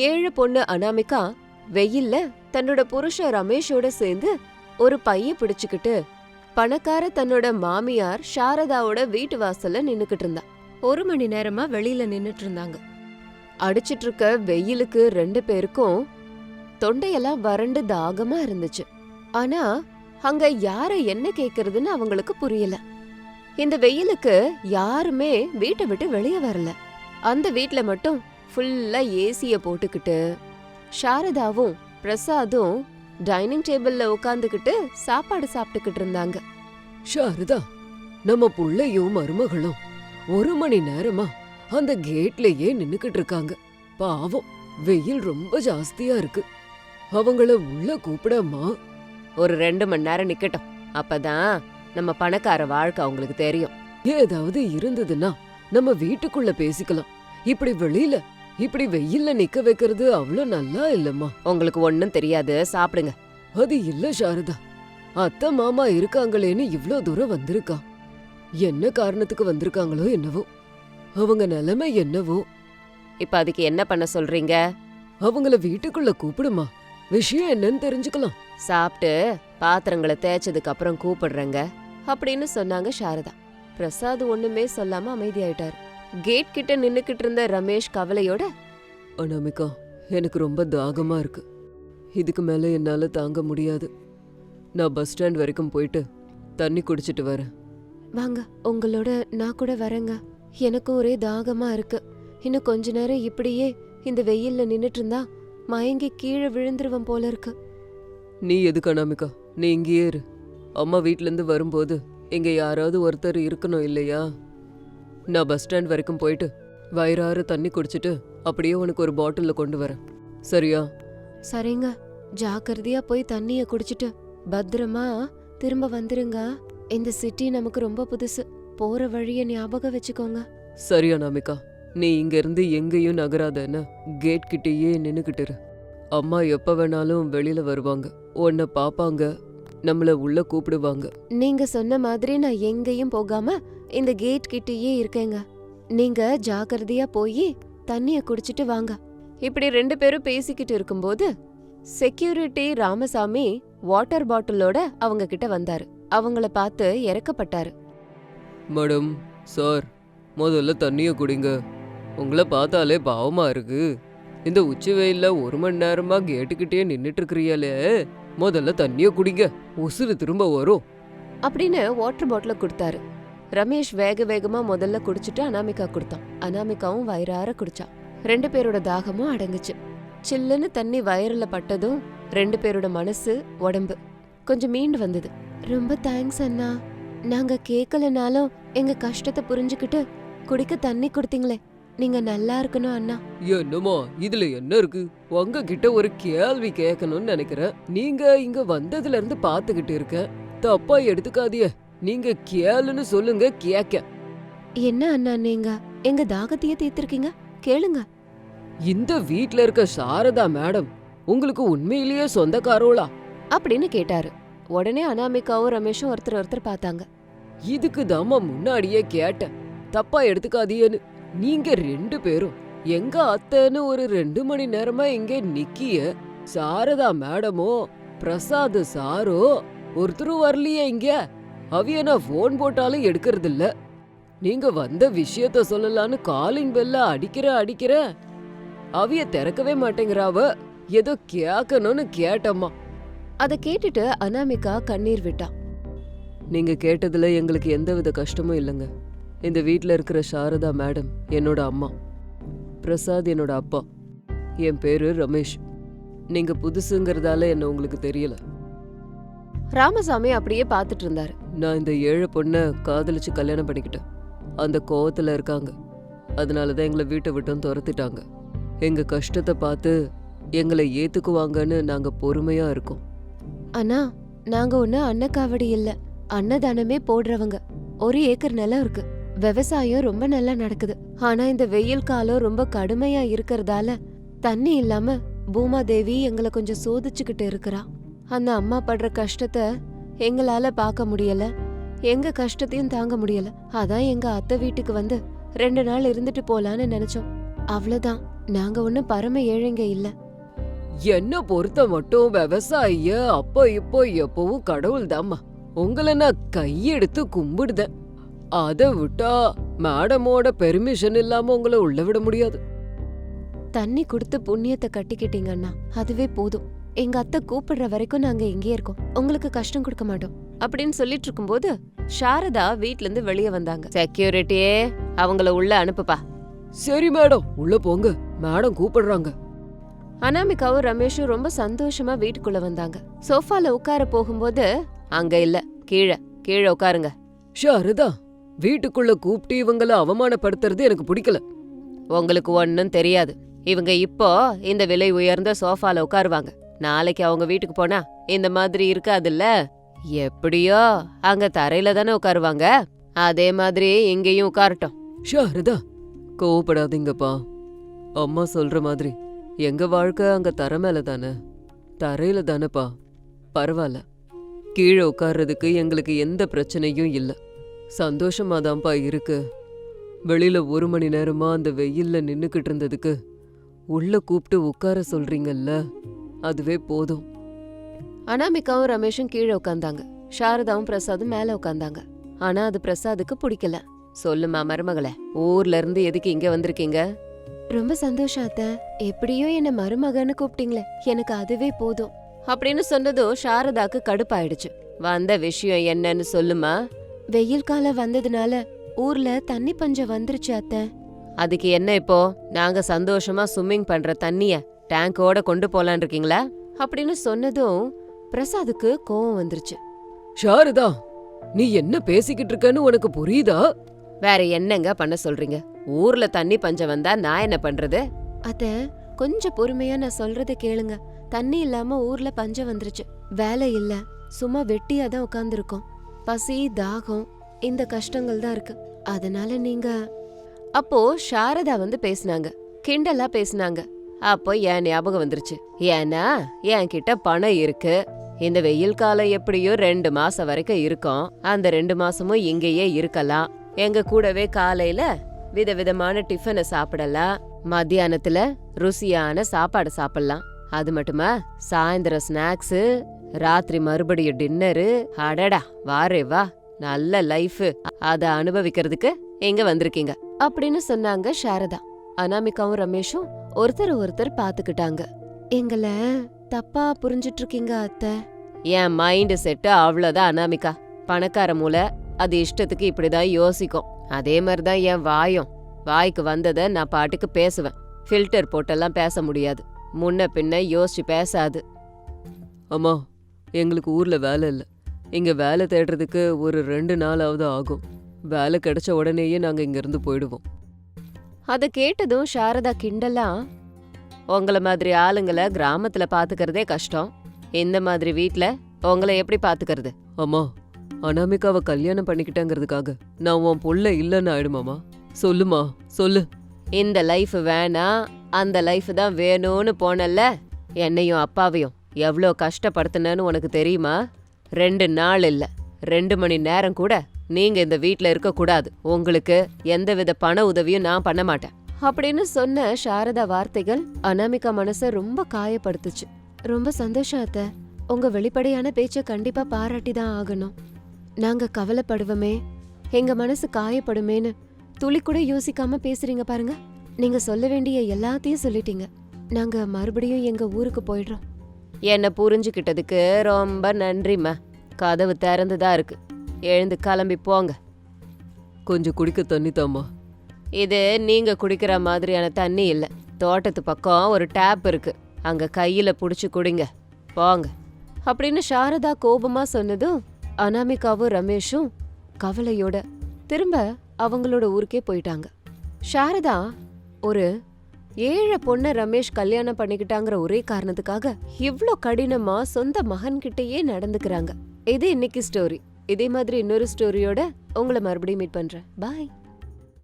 ஏழு பொண்ணு அனாமிகா வெயில்ல தன்னோட புருஷன் ரமேஷோட சேர்ந்து ஒரு பைய பிடிச்சுக்கிட்டு பணக்கார தன்னோட மாமியார் சாரதாவோட வீட்டு வாசல்ல நின்னுக்கிட்டு இருந்தா. 1 மணி நேரமா வெளியில நின்னுட்டு இருந்தாங்க. அடிச்சிட்டு இருக்க வெயிலுக்கு 2 பேருக்கும் தொண்டையெல்லாம் வறண்டு தாகமா இருந்துச்சு. ஆனா அங்க யார என்ன கேக்குறதுன்னு அவங்களுக்கு புரியல. இந்த வெயிலுக்கு யாருமே வீட்டை விட்டு வெளியே வரல. அந்த வீட்ல மட்டும் ஃபுல்லா ஏசிய போட்டுக்கிட்டு சாரதாவும் பிரசாதும் டைனிங் டேபிள்ல உட்காந்துக்கிட்டு சாப்பாடு சாப்பிட்டுக்கிட்டு இருந்தாங்க. சாரதா, நம்ம புள்ளையும் மருமகளும் 1 மணி நேரமா அந்த கேட்லயே நின்னுக்கிட்டு இருக்காங்க. பாவம், வெயில் ரொம்ப ஜாஸ்தியா இருக்கு. அவங்கள உள்ள கூப்பிடமா? ஒரு 2 மணி நேரம் நிக்கட்டும், அப்பதான் நம்ம பணக்கார வாழ்க்கை அவங்களுக்கு தெரியும். ஏதாவது இருந்ததுன்னா நம்ம வீட்டுக்குள்ள பேசிக்கலாம். இப்படி வெளியில இப்படி வெயில்ல நிக்க வைக்கிறது அவ்வளவு நல்லா இல்லம்மா. உங்களுக்கு ஒண்ணும் தெரியாது, சாப்பிடுங்க. அது இல்ல சாரதா, அத்தை மாமா இருக்காங்களேன்னு இவ்ளோ தூரம் வந்திருக்கா. என்ன காரணத்துக்கு வந்திருக்காங்களோ என்னவோ, அவங்க நிலைமை என்னவோ. இப்ப அதுக்கு என்ன பண்ண சொல்றீங்க? அவங்கள வீட்டுக்குள்ள கூப்பிடுமா, விஷயம் என்னன்னு தெரிஞ்சுக்கலாம். சாப்பிட்டு பாத்திரங்களை தேய்ச்சதுக்கு அப்புறம் கூப்பிடுறேங்க அப்படின்னு சொன்னாங்க சாரதா. பிரசாத் ஒண்ணுமே சொல்லாம அமைதியாயிட்டாரு. கேட் கிட்ட நின்னுக்கிட்டு இருந்த ரமேஷ் கவலையோட, அனாமிகா, எனக்கு ரொம்ப தாகமா இருக்கு. இதுக்கு மேல என்னால தாங்க முடியாது. நான் பஸ் ஸ்டாண்ட் வரைக்கும் போயிட்டு தண்ணி குடிச்சிட்டு வரேன். வாங்க, உங்களோட நான் கூட வரேங்க. எனக்கும் ஒரே தாகமா இருக்கு. இன்னும் கொஞ்ச நேரம் இப்படியே இந்த வெயில்ல நின்னுட்டு இருந்தா மயங்கி கீழே விழுந்துருவன் போல இருக்கு. நீ எதுக்கு அனாமிகா, நீ இங்கேயே இரு. அம்மா வீட்ல இருந்து வரும்போது இங்க யாராவது ஒருத்தர் இருக்கணும் இல்லையா? நான் பஸ் ஸ்டாண்ட் வரைக்கும் போயிட்டு வயிறார தண்ணி குடிச்சிட்டு அப்படியே உனக்கு ஒரு பாட்டில்ல கொண்டு வரேன், சரியா? சரிங்க, ஜாக்கிரதையா போய் தண்ணிய குடிச்சிட்டு பத்திரமா திரும்ப வந்துருங்க. இந்த சிட்டி நமக்கு ரொம்ப புதுசு, போற வழிய ஞாபகம் வச்சுக்கோங்க. சரி அனாமிகா, நீ இங்க இருந்து எங்கேயும் நகராதன்னு கேட் கிட்டேயே நின்னுக்கிட்டு இரு. அம்மா எப்ப வேணாலும் வெளியில வருவாங்க, உன்னை பாப்பாங்க, நம்மள உள்ள கூப்பிடுவாங்க. நீங்க சொன்ன மாதிரி நான் எங்கேயும் போகாம இந்த கேட் கிட்டேயே இருக்கேங்க. நீங்க ஜாக்கிரதையா போய் தண்ணிய குடிச்சிட்டு வாங்க. இப்படி 2 பேரும் பேசிக்கிட்டு இருக்கும்போது செக்யூரிட்டி ராமசாமி வாட்டர் பாட்டிலோட அவங்க கிட்ட வந்தாரு. அவங்கள பார்த்து இறக்கப்பட்டாரு. மேடம், சார், முதல்ல தண்ணிய குடிங்க. உங்களை பார்த்தாலே பாவமா இருக்கு. இந்த உச்சி வெயில்ல 1 மணி நேரமா கேட்டுக்கிட்டே நின்னுட்டு இருக்கிறியாலே, முதல்ல தண்ணிய குடிங்க, உசுறு திரும்ப வரும் அப்படின்னு வாட்டர் பாட்டில கொடுத்தாரு. ரமேஷ் வேக வேகமா முதல்ல குடிச்சிட்டு அனாமிகா கொடுத்தான். அனாமிகாவும் வயிறார குடிச்சா. 2 பேரோட தாகமும் அடங்குச்சு. சில்லுன்னு தண்ணி வயிறுல பட்டதும் 2 பேரோட மனசு உடம்பு கொஞ்சம் மீண்டு வந்தது. ரொம்ப தேங்க்ஸ் அண்ணா, நாங்க கேட்கலனாலும் எங்க கஷ்டத்தை புரிஞ்சுக்கிட்டு குடிக்க தண்ணி கொடுத்தீங்களே, நீங்க நல்லா இருக்கணும் அண்ணா. என்னமா இதுல என்ன இருக்கு? உங்ககிட்ட ஒரு கேள்வி கேட்கணும்னு நினைக்கிறேன். நீங்க இங்க வந்ததுல இருந்து பாத்துக்கிட்டு இருக்க, தப்பா எடுத்துக்காதிய. நீங்க கேளுன்னு சொல்லுங்க, கேக்க. என்ன அண்ணா, நீங்க எங்க தாகத்தையே தீர்த்திருக்கீங்க, கேளுங்க. இந்த வீட்ல இருக்க சாரதா மேடம் உங்களுக்கு உண்மையிலேயே சொந்தக்காரோளா அப்படின்னு கேட்டாரு. உடனே அனாமிகாவும் ரமேஷும் ஒருத்தர் பார்த்தாங்க. இதுக்கு தாமா முன்னாடியே கேட்டேன், தப்பா எடுத்துக்காதியன்னு. நீங்க 2 பேரும் எங்க அத்தைன்னு ஒரு 2 மணி நேரமா இங்க நிக்கிய. சாரதா மேடமோ பிரசாத் சாரோ ஒருத்தரும் வரலையே இங்க. அவிய நான் போன் போட்டாலும் எடுக்கிறது இல்ல. நீங்க வந்த விஷயத்த சொல்லலான்னு காலிங் பெல்ல அடிக்கிற அவிய திறக்கவே மாட்டேங்கிறாவ. ஏதோ கேட்கணும்னு கேட்டம்மா. அத கேட்டுட்டு அனாமிகா கண்ணீர் விட்டா. நீங்க கேட்டதுல எங்களுக்கு எந்தவித கஷ்டமும் இல்லைங்க. இந்த வீட்ல இருக்கிற சாரதா மேடம் என்னோட அம்மா, பிரசாத் என்னோட அப்பா. என் பேரு ரமேஷ். நீங்க புதுசுங்கிறதால என்ன உங்களுக்கு தெரியல. ராமசாமி அப்படியே பார்த்துட்டு இருந்தாரு. நான் இந்த ஏழை பொண்ணை காதலிச்சு கல்யாணம் பண்ணிக்கிட்டேன். அந்த கோவத்துல இருக்காங்க, அதனாலதான் எங்களை வீட்டை விட்டும் துரத்திட்டாங்க. எங்க கஷ்டத்தை பார்த்து எங்களை ஏத்துக்குவாங்கன்னு நாங்க பொறுமையா இருக்கோம். அண்ணா, நாங்க ஒண்ணு அன்னக்காவடி இல்ல, அன்னதானமே போடுறவங்க. 1 ஏக்கர் நிலம் இருக்கு, விவசாயம் ரொம்ப நல்லா நடக்குது. ஆனா இந்த வெயில் காலம் ரொம்ப கடுமையா இருக்கறதால தண்ணி இல்லாம பூமாதேவி எங்களை கொஞ்சம் சோதிச்சுக்கிட்டு இருக்கிறா. அந்த அம்மா படுற கஷ்டத்தை எங்களால பார்க்க முடியல, எங்க கஷ்டத்தையும் தாங்க முடியல. அதான் எங்க அத்தை வீட்டுக்கு வந்து 2 நாள் இருந்துட்டு போலான்னு நினைச்சோம். அவ்வளவுதான். நாங்க ஒண்ணும் பரம ஏழைங்க இல்ல. என்ன பொறுத்த மட்டும் விவசாயிய அப்போ இப்போ எப்பவும் கடவுள் தாம்மா. உங்களை நான் கையெடுத்து கும்பிடுதேன். அதை விட்டா மேடமோட பெர்மிஷன் இல்லாம உங்களை உள்ள விட முடியாது. தண்ணி கொடுத்து புண்ணியத்தை கட்டிக்கிட்டீங்கன்னா அதுவே போதும். எங்க அத்தை கூப்பிடுற வரைக்கும் நாங்க இங்கே இருக்கோம். உங்களுக்கு கஷ்டம் கொடுக்க மாட்டோம் அப்படின்னு சொல்லிட்டு இருக்கும்போது சாரதா வீட்ல இருந்து வெளியே வந்தாங்க. செக்யூரிட்டியே, அவங்கள உள்ள அனுப்புப்பா. சரி மேடம், உள்ள போங்க, மேடம் கூப்பிடுறாங்க. அனாமிகாவும் ரமேஷும் ரொம்ப சந்தோஷமா வீட்டுக்குள்ள வந்தாங்க. சோஃபால உட்கார போகும்போது அங்க இல்ல, கீழே கீழே உட்காருங்க. ஷாரதா, வீட்டுக்குள்ள கூப்பிட்டு இவங்கள அவமானப்படுத்துறது எனக்கு பிடிக்கல. உங்களுக்கு ஒன்னும் தெரியாது. இவங்க இப்போ இந்த விலை உயர்ந்த சோஃபால உட்காருவாங்க. நாளைக்கு அவங்க வீட்டுக்கு போனா இந்த மாதிரி இருக்காதுல்ல. எப்படியோ அங்க தரையில தானே உட்காருவாங்க, அதே மாதிரி இங்கேயும் உட்காரட்டும். ஷாரதா, கோவப்படாதீங்கப்பா. அம்மா சொல்ற மாதிரி எங்க வாழ்க்கை அங்க தரை மேல தானே, தரையில தானேப்பா. பரவாயில்ல, கீழே உட்கார்றதுக்கு எங்களுக்கு எந்த பிரச்சனையும் இல்ல. சந்தோஷமாதான்ப்பா இருக்கு. வெளியில 1 மணி நேரமா அந்த வெயில்ல நின்னுக்கிட்டு இருந்ததுக்கு உள்ள கூப்பிட்டு உட்கார சொல்றீங்கல்ல, அதுவே போதும். அனாமிகாவும் ரமேஷும் கீழே உட்காந்தாங்க. சாரதாவும் பிரசாதும் மேல உட்காந்தாங்க. ஆனா அது பிரசாதுக்கு பிடிக்கல. சொல்லுமா மருமகளே, ஊர்ல இருந்து எதுக்கு இங்க வந்திருக்கீங்க? ரொம்ப சந்தோஷம் அத்த. எப்படியோ என்ன மருமகன்னு கூப்பிட்டீங்களே, எனக்கு அதுவே போதும் அப்படின்னு சொன்னதும் சாரதாக்கு கடுப்பாயிடுச்சு. வந்த விஷயம் என்னன்னு சொல்லுமா. வெயில் காலம் வந்ததுனால ஊர்ல தண்ணி பஞ்சம் வந்துருச்சு அத்த. அதுக்கு என்ன இப்போ? நாங்க சந்தோஷமா ஸ்விம்மிங் பண்ற தண்ணிய டேங்கோட கொண்டு போலான் இருக்கீங்களா அப்படின்னு சொன்னதும் பிரசாதுக்கு கோவம் வந்துருச்சு. ஷாரதா, நீ என்ன பேசிக்கிட்டு இருக்கன்னு உனக்கு புரியுதா? வேற என்னங்க பண்ண சொல்றீங்க? ஊர்ல தண்ணி பஞ்சம் வந்தா நான் என்ன பண்றது? அத்த, கொஞ்சம் பொறுமையா நான் சொல்றத கேளுங்க. தண்ணி இல்லாம ஊர்ல பஞ்சம் வந்துருச்சு. வேலை இல்ல, சும்மா வெட்டியா தான் உட்கார்ந்துருக்கோம். பசி, தாகம், இந்த கஷ்டங்கள் தான் இருக்கு. அதனால நீங்க... அப்போ சாரதா வந்து பேசினாங்க, கிண்டலா பேசினாங்க. அப்போ என் ஞாபகம் வந்துருச்சு. ஏன்னா என்கிட்ட பணம் இருக்கு. இந்த வெயில் காலம் எப்படியோ 2 மாசம் வரைக்கும் இருக்கும். அந்த 2 மாசமும் இங்கேயே இருக்கலாம். எங்க கூடவே காலையில விதவிதமான டிஃபனை சாப்பிடலாம், மத்தியானத்துல ருசியான சாப்பாடு சாப்பிடலாம். அது மட்டுமா, சாயந்தரம் ஸ்நாக்ஸ், ராத்திரி மறுபடியும் டின்னரு. அடடா, வாரே வா, நல்ல லைஃப். அத அனுபவிக்கிறதுக்கு எங்க வந்திருக்கீங்க அப்படின்னு சொன்னாங்க சாரதா. அனாமிகாவும் ரமேஷும் ஒருத்தர் பாத்துக்கிட்டாங்க. எங்களை தப்பா புரிஞ்சிட்டு இருக்கீங்க அத்தை. என் மைண்ட் செட்டு அவ்வளவுதான் அனாமிகா. பணக்கார மூளை அது இஷ்டத்துக்கு இப்படிதான் யோசிக்கும். அதே மாதிரிதான் என் வாயும். வாய்க்கு வந்ததை நான் பாட்டுக்கு பேசுவேன். ஃபில்டர் போட்டெல்லாம் பேச முடியாது. முன்ன பின்ன யோசிச்சு பேசாது. அம்மா, எங்களுக்கு ஊர்ல வேலை இல்ல. இங்க வேலை தேடுறதுக்கு ஒரு 2 நாளாவது ஆகும். வேலை கிடைச்ச உடனேயே நாங்க இங்க இருந்து போயிடுவோம். அத கேட்டதும் சாரதா கிண்டலா, உங்கள மாதிரி ஆளுங்களை கிராமத்துல பாத்துக்கிறதே கஷ்டம். இந்த மாதிரி வீட்ல உங்களை எப்படி பாத்துக்கிறது? அம்மா, அனாமிகாவை கல்யாணம் பண்ணிக்கிட்டேங்கிறதுக்காக நான் உன் புள்ள இல்லைன்னு ஆயிடுமாமா? சொல்லுமா, சொல்லு. இந்த லைஃப் வேணா, அந்த லைஃப் தான் வேணும்னு போனல்ல. என்னையும் அப்பாவையும் எவ்வளோ கஷ்டப்படுத்தினு உனக்கு தெரியுமா? 2 நாள் இல்ல, 2 மணி நேரம் கூட நீங்க இந்த வீட்ல இருக்க கூடாது. உங்களுக்கு எந்தவித பண உதவியும் நான் பண்ண மாட்டேன் அப்படின்னு சொன்ன சாரதா வார்த்தைகள் அனாமிகா மனச ரொம்ப காயப்படுத்துச்சு. ரொம்ப சந்தோஷம் அத்தை. உங்க வெளிப்படையான பேச்ச கண்டிப்பா பாராட்டி தான் ஆகணும். நாங்க கவலைப்படுவோமே, எங்க மனசு காயப்படுமேன்னு துளி கூட யோசிக்காம பேசுறீங்க பாருங்க. நீங்க சொல்ல வேண்டிய எல்லாத்தையும் சொல்லிட்டீங்க. நாங்க மறுபடியும் எங்க ஊருக்கு போயிடுறோம். என்ன புரிஞ்சுக்கிட்டதுக்கு ரொம்ப நன்றிம்மா. கதவு திறந்துதான் இருக்கு, எழுந்து கிளம்பி போங்க. கொஞ்சம் குடிக்க தண்ணி தாம்மா. இது நீங்க குடிக்கிற மாதிரியான தண்ணி இல்ல. தோட்டத்து பக்கம் ஒரு டேப் இருக்கு, அங்க கையில புடிச்சு குடிங்க, போங்க அப்படின்னு சாரதா கோபமா சொன்னதும் அனாமிகாவும் ரமேஷும் கவலையோட திரும்ப அவங்களோட ஊருக்கே போயிட்டாங்க. சாரதா ஒரு ஏழை பொண்ண ரமேஷ் கல்யாணம் பண்ணிக்கிட்டாங்கிற ஒரே காரணத்துக்காக இவ்ளோ கடினமா சொந்த மகன்கிட்டயே நடந்துக்கிறாங்க. இது இன்னைக்கு ஸ்டோரி. இதே மாதிரி இன்னொரு ஸ்டோரியோட உங்களை மறுபடியும் மீட் பண்றேன். பாய்.